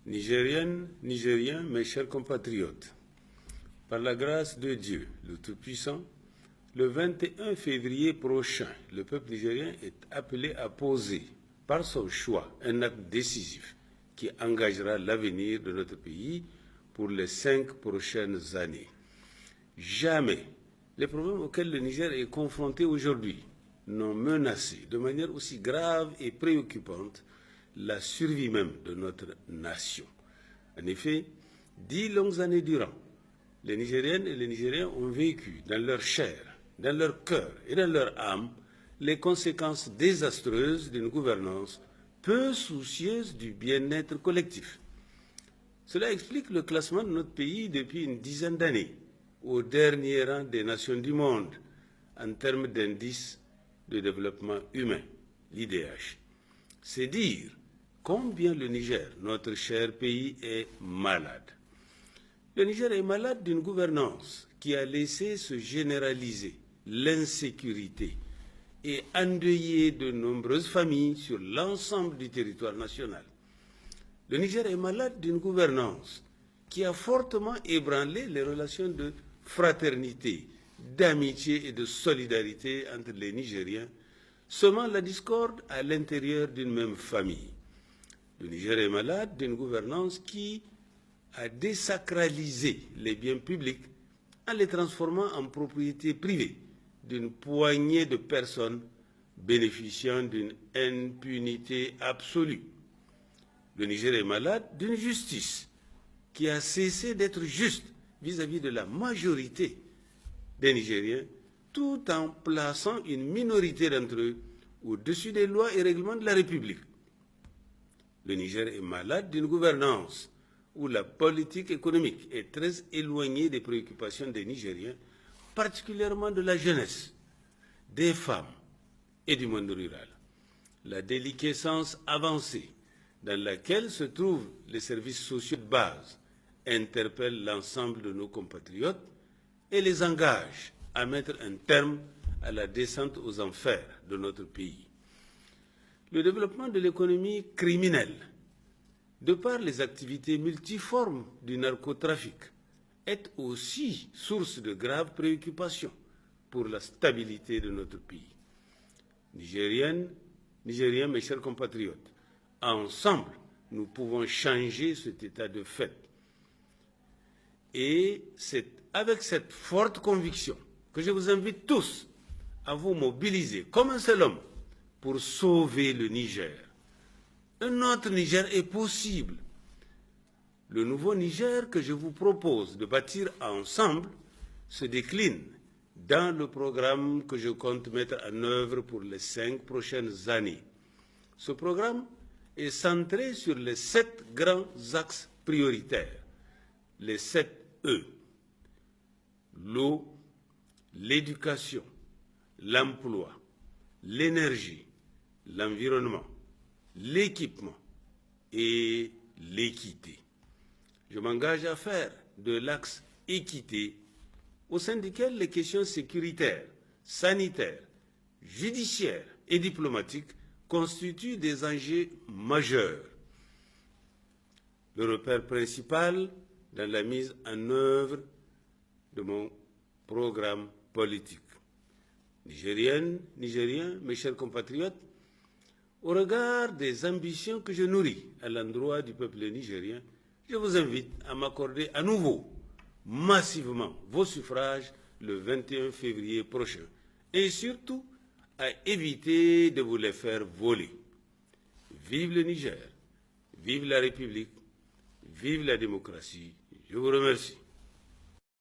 Nigériennes, Nigériens, mes chers compatriotes, par la grâce de Dieu, le Tout-Puissant, le 21 février prochain, le peuple nigérien est appelé à poser, par son choix, un acte décisif qui engagera l'avenir de notre pays pour les 5 prochaines années. Jamais les problèmes auxquels le Niger est confronté aujourd'hui n'ont menacé de manière aussi grave et préoccupante la survie même de notre nation. En effet, 10 longues années durant, les Nigériennes et les Nigériens ont vécu dans leur chair, dans leur cœur et dans leur âme les conséquences désastreuses d'une gouvernance peu soucieuse du bien-être collectif. Cela explique le classement de notre pays depuis une dizaine d'années au dernier rang des nations du monde en termes d'indice de développement humain, l'IDH. C'est dire combien le Niger, notre cher pays, est malade. Le Niger est malade d'une gouvernance qui a laissé se généraliser l'insécurité et endeuiller de nombreuses familles sur l'ensemble du territoire national. Le Niger est malade d'une gouvernance qui a fortement ébranlé les relations de fraternité, d'amitié et de solidarité entre les Nigériens, semant la discorde à l'intérieur d'une même famille. Le Niger est malade d'une gouvernance qui a désacralisé les biens publics en les transformant en propriété privée d'une poignée de personnes bénéficiant d'une impunité absolue. Le Niger est malade d'une justice qui a cessé d'être juste vis-à-vis de la majorité des Nigériens, tout en plaçant une minorité d'entre eux au-dessus des lois et règlements de la République. Le Niger est malade d'une gouvernance où la politique économique est très éloignée des préoccupations des Nigériens, particulièrement de la jeunesse, des femmes et du monde rural. La déliquescence avancée dans laquelle se trouvent les services sociaux de base interpelle l'ensemble de nos compatriotes et les engage à mettre un terme à la descente aux enfers de notre pays. Le développement de l'économie criminelle, de par les activités multiformes du narcotrafic, est aussi source de graves préoccupations pour la stabilité de notre pays. Nigériennes, Nigériens, mes chers compatriotes, ensemble, nous pouvons changer cet état de fait. Et c'est avec cette forte conviction que je vous invite tous à vous mobiliser comme un seul homme pour sauver le Niger. Un autre Niger est possible. Le nouveau Niger que je vous propose de bâtir ensemble se décline dans le programme que je compte mettre en œuvre pour les 5 prochaines années. Ce programme est centré sur les 7 grands axes prioritaires, les 7 E: l'eau, l'éducation, l'emploi, l'énergie, l'environnement, l'équipement et l'équité. Je m'engage à faire de l'axe équité, au sein duquel les questions sécuritaires, sanitaires, judiciaires et diplomatiques constituent des enjeux majeurs. Le repère principal dans la mise en œuvre de mon programme politique. Nigériennes, Nigériens, mes chers compatriotes, au regard des ambitions que je nourris à l'endroit du peuple nigérien, je vous invite à m'accorder à nouveau, massivement, vos suffrages le 21 février prochain et surtout à éviter de vous les faire voler. Vive le Niger, vive la République, vive la démocratie. Je vous remercie.